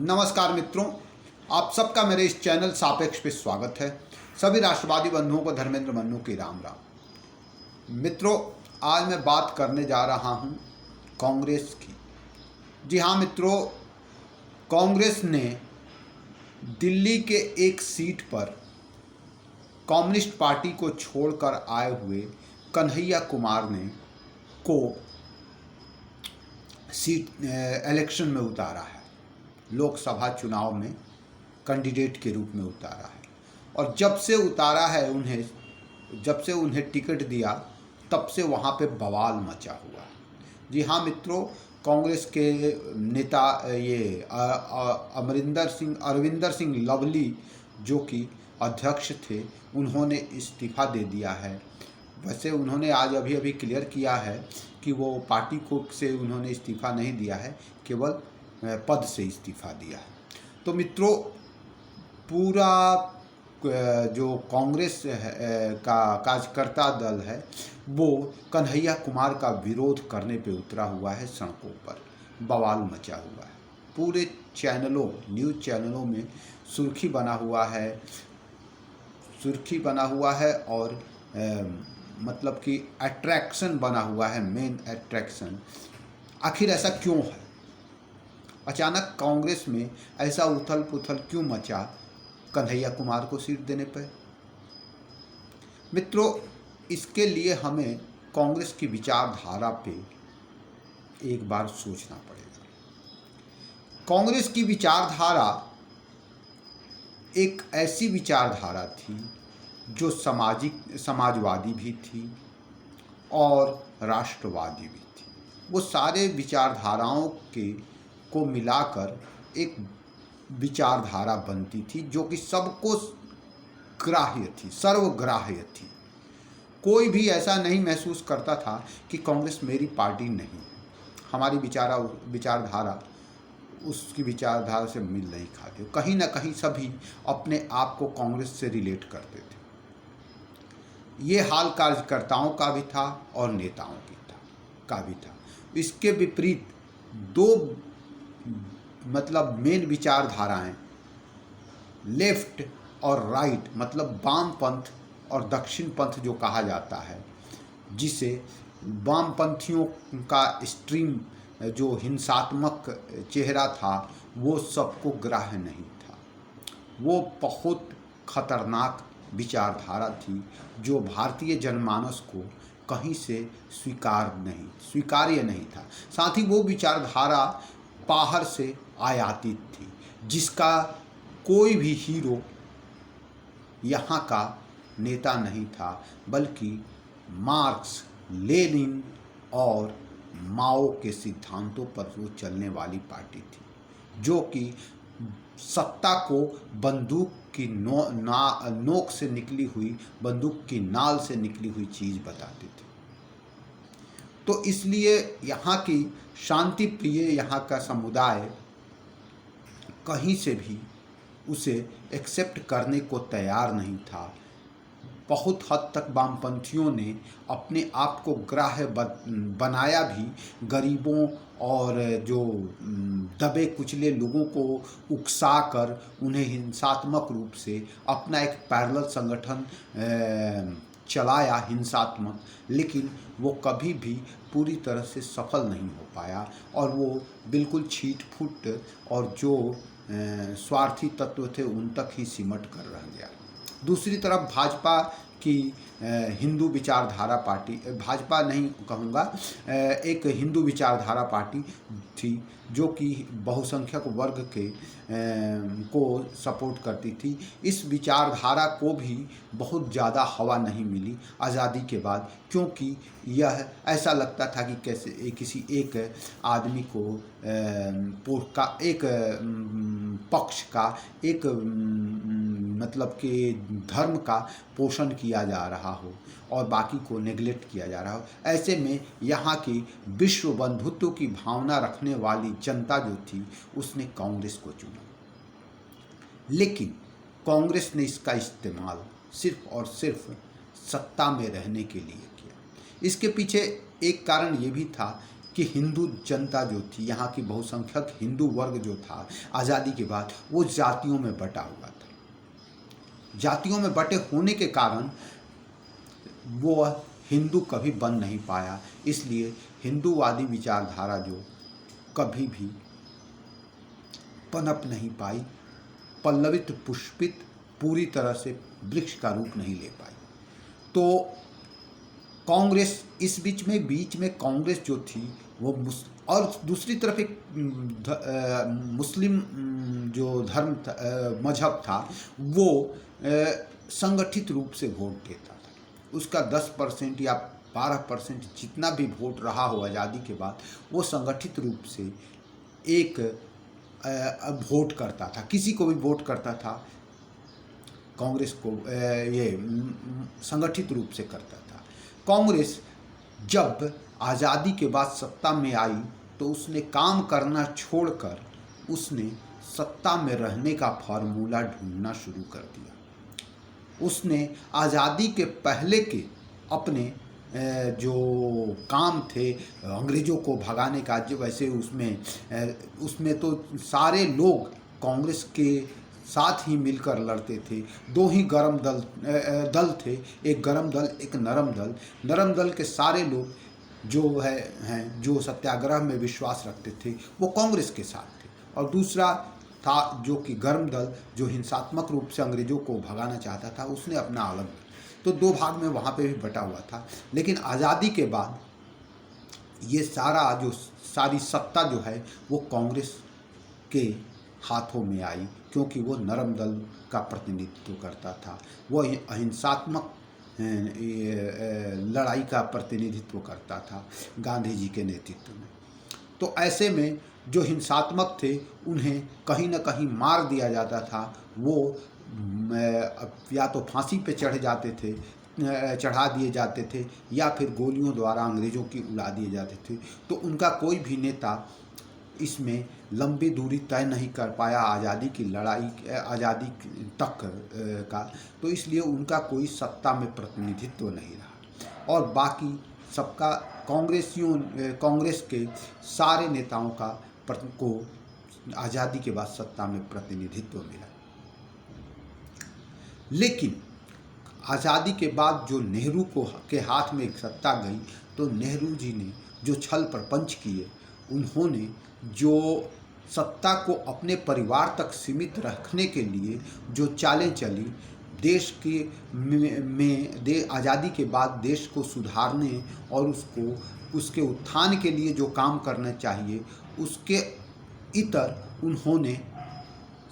नमस्कार मित्रों, आप सबका मेरे इस चैनल सापेक्ष पे स्वागत है। सभी राष्ट्रवादी बंधुओं को धर्मेंद्र मन्नू की राम राम। मित्रों, आज मैं बात करने जा रहा हूं कांग्रेस की। जी हाँ मित्रों, कांग्रेस ने दिल्ली के एक सीट पर कम्युनिस्ट पार्टी को छोड़कर आए हुए कन्हैया कुमार ने को सीट इलेक्शन में उतारा है, लोकसभा चुनाव में कैंडिडेट के रूप में उतारा है। और जब से उतारा है जब से उन्हें टिकट दिया तब से वहाँ पे बवाल मचा हुआ है। जी हाँ मित्रों, कांग्रेस के नेता ये अरविंदर सिंह लवली जो कि अध्यक्ष थे, उन्होंने इस्तीफ़ा दे दिया है। वैसे उन्होंने आज अभी क्लियर किया है कि वो पार्टी को से उन्होंने इस्तीफ़ा नहीं दिया है, केवल पद से इस्तीफ़ा दिया है। तो मित्रों, पूरा जो कांग्रेस का कार्यकर्ता दल है वो कन्हैया कुमार का विरोध करने पे उतरा हुआ है, सड़कों पर बवाल मचा हुआ है। पूरे न्यूज़ चैनलों में सुर्खी बना हुआ है और मतलब कि अट्रैक्शन बना हुआ है, मेन अट्रैक्शन। आखिर ऐसा क्यों है? अचानक कांग्रेस में ऐसा उथल पुथल क्यों मचा कन्हैया कुमार को सीट देने पर? मित्रों, इसके लिए हमें कांग्रेस की विचारधारा पे एक बार सोचना पड़ेगा। कांग्रेस की विचारधारा एक ऐसी विचारधारा थी जो समाजवादी भी थी और राष्ट्रवादी भी थी। वो सारे विचारधाराओं को मिलाकर एक विचारधारा बनती थी जो कि सबको ग्राह्य थी, सर्वग्राह्य थी। कोई भी ऐसा नहीं महसूस करता था कि कांग्रेस मेरी पार्टी नहीं, हमारी विचारधारा उसकी विचारधारा से मिल नहीं खाती। कहीं ना कहीं सभी अपने आप को कांग्रेस से रिलेट करते थे। ये हाल कार्यकर्ताओं का भी था और नेताओं का भी था। इसके विपरीत दो मतलब मेन विचारधाराएं, लेफ्ट और राइट, मतलब वामपंथ और दक्षिण पंथ जो कहा जाता है, जिसे वामपंथियों का एक्सट्रीम जो हिंसात्मक चेहरा था वो सबको ग्राह्य नहीं था। वो बहुत खतरनाक विचारधारा थी जो भारतीय जनमानस को कहीं से स्वीकार्य नहीं था। साथ ही वो विचारधारा बाहर से आयातित थी, जिसका कोई भी हीरो यहाँ का नेता नहीं था, बल्कि मार्क्स, लेनिन और माओ के सिद्धांतों पर वो चलने वाली पार्टी थी, जो कि सत्ता को बंदूक की नोक से निकली हुई, बंदूक की नाल से निकली हुई चीज़ बताती थी। तो इसलिए यहाँ की शांति प्रिय यहाँ का समुदाय कहीं से भी उसे एक्सेप्ट करने को तैयार नहीं था। बहुत हद तक वामपंथियों ने अपने आप को ग्राह्य बनाया भी, गरीबों और जो दबे कुचले लोगों को उकसाकर उन्हें हिंसात्मक रूप से अपना एक पैरेलल संगठन चलाया हिंसात्मक, लेकिन वो कभी भी पूरी तरह से सफल नहीं हो पाया और वो बिल्कुल छीट फूट और जो स्वार्थी तत्व थे उन तक ही सिमट कर रह गया। दूसरी तरफ भाजपा की हिंदू विचारधारा पार्टी, भाजपा नहीं कहूँगा, एक हिंदू विचारधारा पार्टी थी जो कि बहुसंख्यक वर्ग को सपोर्ट करती थी। इस विचारधारा को भी बहुत ज़्यादा हवा नहीं मिली आज़ादी के बाद, क्योंकि यह ऐसा लगता था कि कैसे किसी एक आदमी को एक पक्ष का, एक मतलब कि धर्म का पोषण किया जा रहा हो और बाकी को नेग्लेक्ट किया जा रहा हो। ऐसे में यहाँ की विश्व बंधुत्व की भावना रखने वाली जनता जो थी उसने कांग्रेस को चुना, लेकिन कांग्रेस ने इसका इस्तेमाल सिर्फ और सिर्फ सत्ता में रहने के लिए किया। इसके पीछे एक कारण ये भी था कि हिंदू जनता जो थी, यहाँ की बहुसंख्यक हिंदू वर्ग जो था आज़ादी के बाद, वो जातियों में बटा हुआ था। जातियों में बटे होने के कारण वो हिंदू कभी बन नहीं पाया। इसलिए हिंदूवादी विचारधारा जो कभी भी पनप नहीं पाई, पल्लवित पुष्पित पूरी तरह से वृक्ष का रूप नहीं ले पाई। तो कांग्रेस इस बीच में कांग्रेस जो थी वो और दूसरी तरफ एक मुस्लिम जो धर्म मजहब था वो संगठित रूप से वोट देता था। उसका 10% या 12% जितना भी वोट रहा हो आज़ादी के बाद, वो संगठित रूप से एक वोट करता था, किसी को भी वोट करता था, कांग्रेस को ये संगठित रूप से करता था। कांग्रेस जब आज़ादी के बाद सत्ता में आई तो उसने काम करना छोड़कर उसने सत्ता में रहने का फार्मूला ढूंढना शुरू कर दिया। उसने आज़ादी के पहले के अपने जो काम थे अंग्रेज़ों को भगाने का, जो वैसे उसमें तो सारे लोग कांग्रेस के साथ ही मिलकर लड़ते थे। दो ही गरम दल थे, एक गरम दल, एक नरम दल। नरम दल के सारे लोग जो सत्याग्रह में विश्वास रखते थे वो कांग्रेस के साथ थे, और दूसरा था जो कि गर्म दल, जो हिंसात्मक रूप से अंग्रेज़ों को भगाना चाहता था, उसने अपना अलग, तो दो भाग में वहाँ पे भी बटा हुआ था। लेकिन आज़ादी के बाद ये सारी सत्ता जो है वो कांग्रेस के हाथों में आई, क्योंकि वो नरम दल का प्रतिनिधित्व करता था, वो अहिंसात्मक लड़ाई का प्रतिनिधित्व करता था गांधी जी के नेतृत्व में। तो ऐसे में जो हिंसात्मक थे उन्हें कहीं न कहीं मार दिया जाता था। वो या तो फांसी पे चढ़ा दिए जाते थे या फिर गोलियों द्वारा अंग्रेज़ों की उड़ा दिए जाते थे। तो उनका कोई भी नेता इसमें लंबी दूरी तय नहीं कर पाया आज़ादी की लड़ाई, आज़ादी तक का, तो इसलिए उनका कोई सत्ता में प्रतिनिधित्व नहीं रहा। और बाकी सबका कांग्रेस के सारे नेताओं को आज़ादी के बाद सत्ता में प्रतिनिधित्व मिला। लेकिन आज़ादी के बाद जो नेहरू के हाथ में एक सत्ता गई, तो नेहरू जी ने जो छल प्रपंच किए, उन्होंने जो सत्ता को अपने परिवार तक सीमित रखने के लिए जो चालें चली, देश के आज़ादी के बाद देश को सुधारने और उसके उत्थान के लिए जो काम करना चाहिए, उसके इतर उन्होंने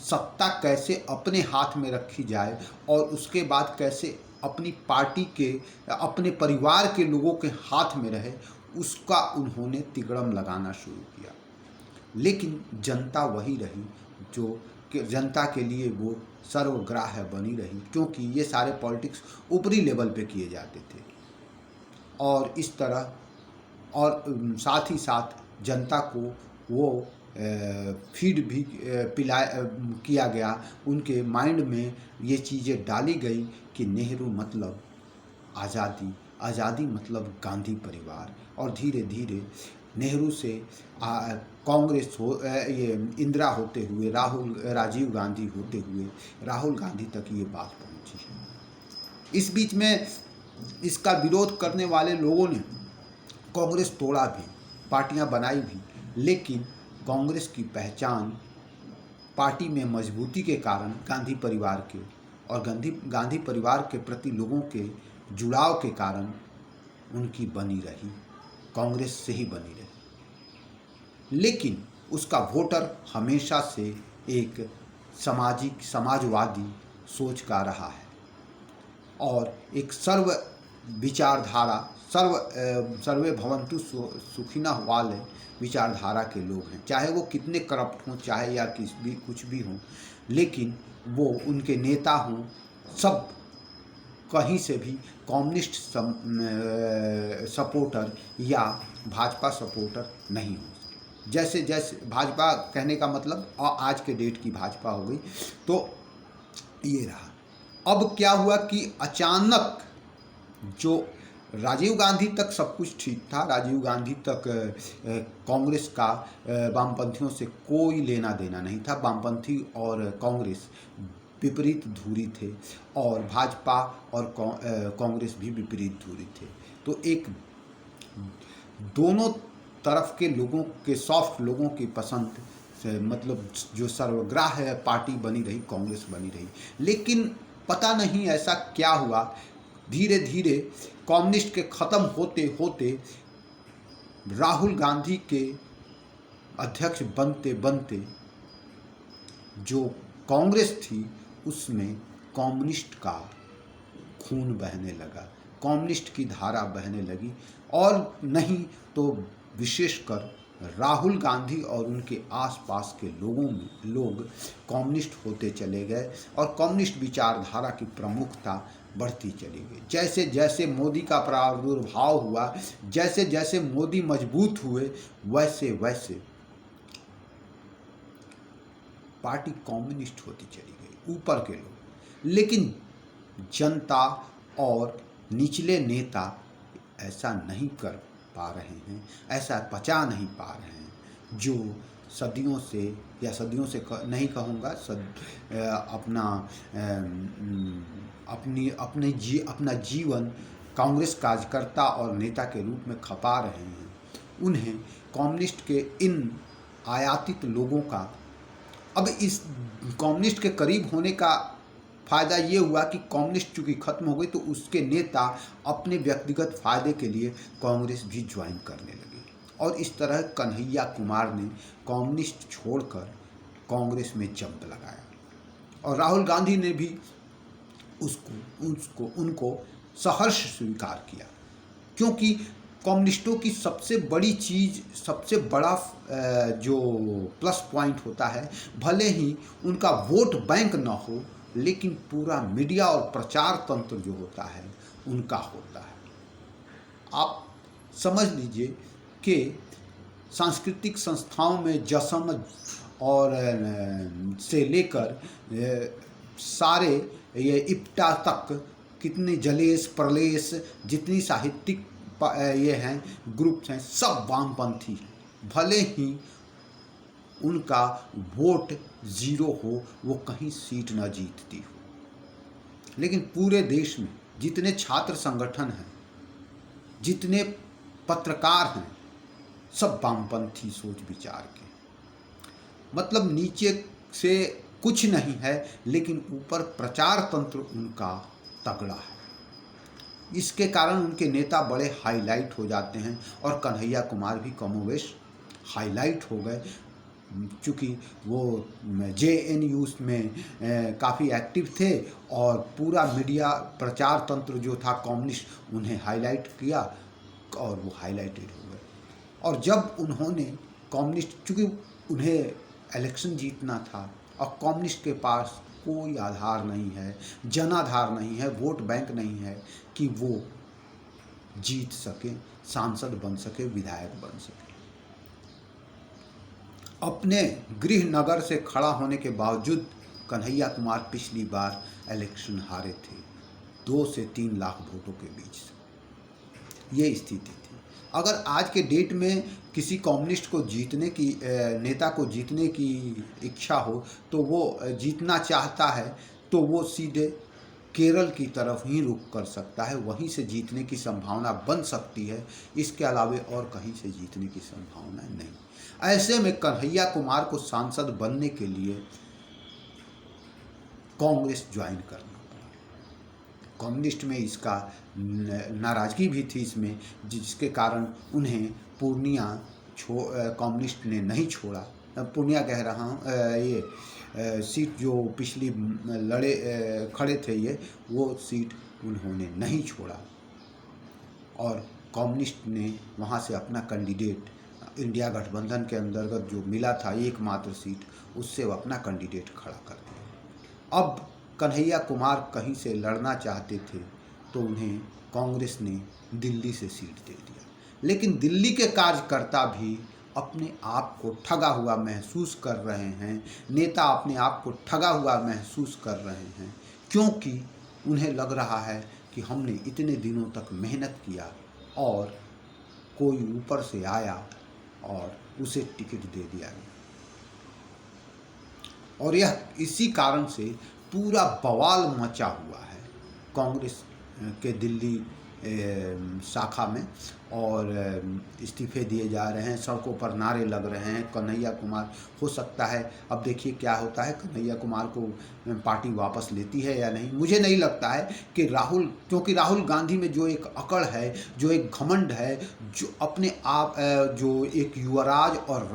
सत्ता कैसे अपने हाथ में रखी जाए और उसके बाद कैसे अपनी पार्टी के, अपने परिवार के लोगों के हाथ में रहे, उसका उन्होंने तिगड़म लगाना शुरू किया। लेकिन जनता वही रही जो कि जनता के लिए वो सर्वग्राह्य बनी रही, क्योंकि ये सारे पॉलिटिक्स ऊपरी लेवल पे किए जाते थे। और इस तरह और साथ ही साथ जनता को वो फीड भी किया गया, उनके माइंड में ये चीज़ें डाली गई कि नेहरू मतलब आज़ादी, आज़ादी मतलब गांधी परिवार। और धीरे धीरे नेहरू से कांग्रेस ये इंदिरा होते हुए राजीव गांधी होते हुए राहुल गांधी तक ये बात पहुंची है। इस बीच में इसका विरोध करने वाले लोगों ने कांग्रेस तोड़ा भी, पार्टियां बनाई भी, लेकिन कांग्रेस की पहचान पार्टी में मजबूती के कारण गांधी परिवार के और गांधी परिवार के प्रति लोगों के जुड़ाव के कारण उनकी बनी रही, कांग्रेस से ही बनी रही। लेकिन उसका वोटर हमेशा से एक समाजवादी सोच का रहा है और एक सर्व विचारधारा, सर्वे भवन्तु सुखिनः वाले विचारधारा के लोग हैं। चाहे वो कितने करप्ट हों, चाहे या कुछ भी हों, लेकिन वो उनके नेता हों, सब कहीं से भी कम्युनिस्ट सपोर्टर या भाजपा सपोर्टर नहीं हो। जैसे भाजपा कहने का मतलब आज के डेट की भाजपा हो गई, तो ये रहा। अब क्या हुआ कि अचानक जो राजीव गांधी तक सब कुछ ठीक था। राजीव गांधी तक कांग्रेस का वामपंथियों से कोई लेना देना नहीं था। वामपंथी और कांग्रेस विपरीत धुरी थे और भाजपा और कांग्रेस भी विपरीत धुरी थे। तो एक दोनों तरफ के लोगों के, सॉफ्ट लोगों की पसंद से, मतलब जो सर्वग्राह्य पार्टी बनी रही, कांग्रेस बनी रही। लेकिन पता नहीं ऐसा क्या हुआ, धीरे धीरे कम्युनिस्ट के ख़त्म होते होते राहुल गांधी के अध्यक्ष बनते बनते जो कांग्रेस थी उसमें कम्युनिस्ट का खून बहने लगा, कम्युनिस्ट की धारा बहने लगी। और नहीं तो विशेषकर राहुल गांधी और उनके आसपास के लोग कम्युनिस्ट होते चले गए और कम्युनिस्ट विचारधारा की प्रमुखता बढ़ती चली गई। जैसे जैसे मोदी का प्रादुर्भाव हुआ, जैसे जैसे मोदी मजबूत हुए, वैसे वैसे पार्टी कम्युनिस्ट होती चली गई, ऊपर के लोग। लेकिन जनता और निचले नेता ऐसा नहीं कर पा रहे हैं, ऐसा पचा नहीं पा रहे हैं जो सदियों से, या सदियों से नहीं कहूँगा, अपना जीवन कांग्रेस कार्यकर्ता और नेता के रूप में खपा रहे हैं। उन्हें कम्युनिस्ट के इन आयातित लोगों का, अब इस कम्युनिस्ट के करीब होने का फ़ायदा ये हुआ कि कम्युनिस्ट चूँकि ख़त्म हो गई तो उसके नेता अपने व्यक्तिगत फ़ायदे के लिए कांग्रेस भी ज्वाइन करने लगे। और इस तरह कन्हैया कुमार ने कम्युनिस्ट छोड़कर कांग्रेस में जंप लगाया और राहुल गांधी ने भी उनको सहर्ष स्वीकार किया, क्योंकि कम्युनिस्टों की सबसे बड़ी चीज़, सबसे बड़ा जो प्लस पॉइंट होता है, भले ही उनका वोट बैंक न हो, लेकिन पूरा मीडिया और प्रचार तंत्र जो होता है उनका होता है। आप समझ लीजिए कि सांस्कृतिक संस्थाओं में जश्न और से लेकर सारे ये इप्टा तक कितने जलेश प्रलेश जितनी साहित्यिक ये हैं ग्रुप्स हैं, सब वामपंथी हैं। भले ही उनका वोट ज़ीरो हो, वो कहीं सीट न जीतती हो, लेकिन पूरे देश में जितने छात्र संगठन हैं, जितने पत्रकार हैं, सब वामपंथी सोच विचार के। मतलब नीचे से कुछ नहीं है, लेकिन ऊपर प्रचार तंत्र उनका तगड़ा है। इसके कारण उनके नेता बड़े हाईलाइट हो जाते हैं और कन्हैया कुमार भी कमोवेश हाईलाइट हो गए, चूँकि वो JNU में काफ़ी एक्टिव थे और पूरा मीडिया प्रचार तंत्र जो था कम्युनिस्ट उन्हें हाईलाइट किया और वो हाईलाइटेड हो गए। और जब उन्होंने कम्युनिस्ट, चूँकि उन्हें इलेक्शन जीतना था और कम्युनिस्ट के पास कोई आधार नहीं है, जनाधार नहीं है, वोट बैंक नहीं है कि वो जीत सके, सांसद बन सके, विधायक बन सके। अपने गृह नगर से खड़ा होने के बावजूद कन्हैया कुमार पिछली बार इलेक्शन हारे थे 2 से 3 लाख वोटों के बीच से। ये स्थिति थी। अगर आज के डेट में किसी कम्युनिस्ट को जीतने की, नेता को जीतने की इच्छा हो, तो वो जीतना चाहता है तो वो सीधे केरल की तरफ ही रुख कर सकता है, वहीं से जीतने की संभावना बन सकती है। इसके अलावे और कहीं से जीतने की संभावना नहीं। ऐसे में कन्हैया कुमार को सांसद बनने के लिए कांग्रेस ज्वाइन करना पड़ा। कम्युनिस्ट में इसका नाराज़गी भी थी इसमें, जिसके कारण उन्हें पूर्णिया कम्युनिस्ट ने नहीं छोड़ा। पूर्णिया कह रहा हूँ, ये सीट जो पिछली खड़े थे वो सीट उन्होंने नहीं छोड़ा और कम्युनिस्ट ने वहाँ से अपना कैंडिडेट, इंडिया गठबंधन के अंतर्गत जो मिला था एकमात्र सीट, उससे वो अपना कैंडिडेट खड़ा कर दिया। अब कन्हैया कुमार कहीं से लड़ना चाहते थे तो उन्हें कांग्रेस ने दिल्ली से सीट दे दिया, लेकिन दिल्ली के कार्यकर्ता भी अपने आप को ठगा हुआ महसूस कर रहे हैं, नेता अपने आप को ठगा हुआ महसूस कर रहे हैं, क्योंकि उन्हें लग रहा है कि हमने इतने दिनों तक मेहनत किया और कोई ऊपर से आया और उसे टिकट दे दिया गया। और यह इसी कारण से पूरा बवाल मचा हुआ है कांग्रेस के दिल्ली शाखा में, और इस्तीफे दिए जा रहे हैं, सड़कों पर नारे लग रहे हैं। कन्हैया कुमार, हो सकता है अब देखिए क्या होता है, कन्हैया कुमार को पार्टी वापस लेती है या नहीं। मुझे नहीं लगता है कि राहुल, क्योंकि राहुल गांधी में जो एक अकड़ है, जो एक घमंड है, जो अपने आप जो एक युवराज और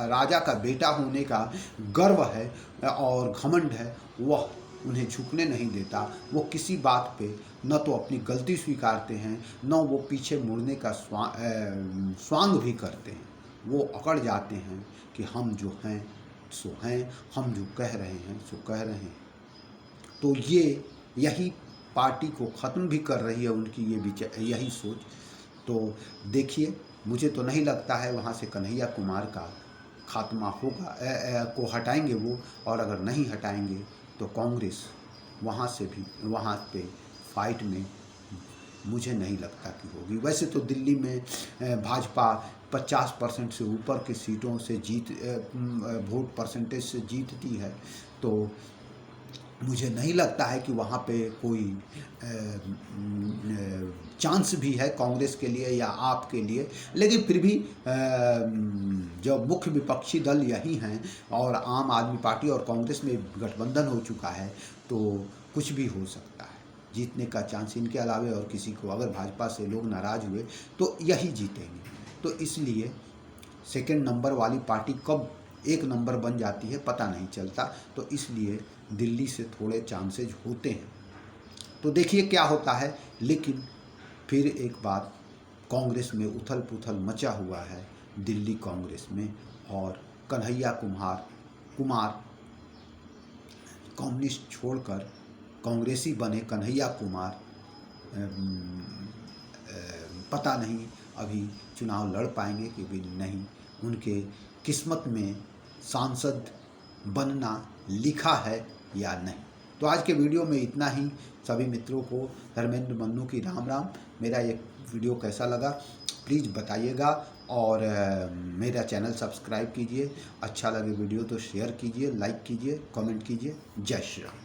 राजा का बेटा होने का गर्व है और घमंड है, वह उन्हें झुकने नहीं देता। वो किसी बात पे न तो अपनी गलती स्वीकारते हैं, न वो पीछे मुड़ने का स्वांग भी करते हैं। वो अकड़ जाते हैं कि हम जो हैं सो हैं, हम जो कह रहे हैं सो कह रहे हैं। तो ये यही पार्टी को ख़त्म भी कर रही है उनकी यही सोच। तो देखिए, मुझे तो नहीं लगता है वहाँ से कन्हैया कुमार का खात्मा होगा, को हटाएंगे वो, और अगर नहीं हटाएंगे तो कांग्रेस वहाँ से भी वहाँ पे फाइट में मुझे नहीं लगता कि होगी। वैसे तो दिल्ली में भाजपा 50% से ऊपर की सीटों से वोट परसेंटेज से जीतती है, तो मुझे नहीं लगता है कि वहाँ पे कोई चांस भी है कांग्रेस के लिए या आप के लिए। लेकिन फिर भी जो मुख्य विपक्षी दल यही हैं और आम आदमी पार्टी और कांग्रेस में गठबंधन हो चुका है, तो कुछ भी हो सकता है। जीतने का चांस इनके अलावे और किसी को, अगर भाजपा से लोग नाराज़ हुए तो यही जीतेंगे। तो इसलिए सेकंड नंबर वाली पार्टी कब एक नंबर बन जाती है पता नहीं चलता। तो इसलिए दिल्ली से थोड़े चांसेज होते हैं। तो देखिए क्या होता है। लेकिन फिर एक बात, कांग्रेस में उथल पुथल मचा हुआ है दिल्ली कांग्रेस में, और कन्हैया कुमार कम्युनिस्ट छोड़कर कांग्रेसी बने कन्हैया कुमार पता नहीं अभी चुनाव लड़ पाएंगे कि भी नहीं। उनके किस्मत में सांसद बनना लिखा है या नहीं। तो आज के वीडियो में इतना ही। सभी मित्रों को धर्मेंद्र मन्नू की राम राम। मेरा ये वीडियो कैसा लगा प्लीज़ बताइएगा, और मेरा चैनल सब्सक्राइब कीजिए। अच्छा लगे वीडियो तो शेयर कीजिए, लाइक कीजिए, कमेंट कीजिए। जय श्री राम।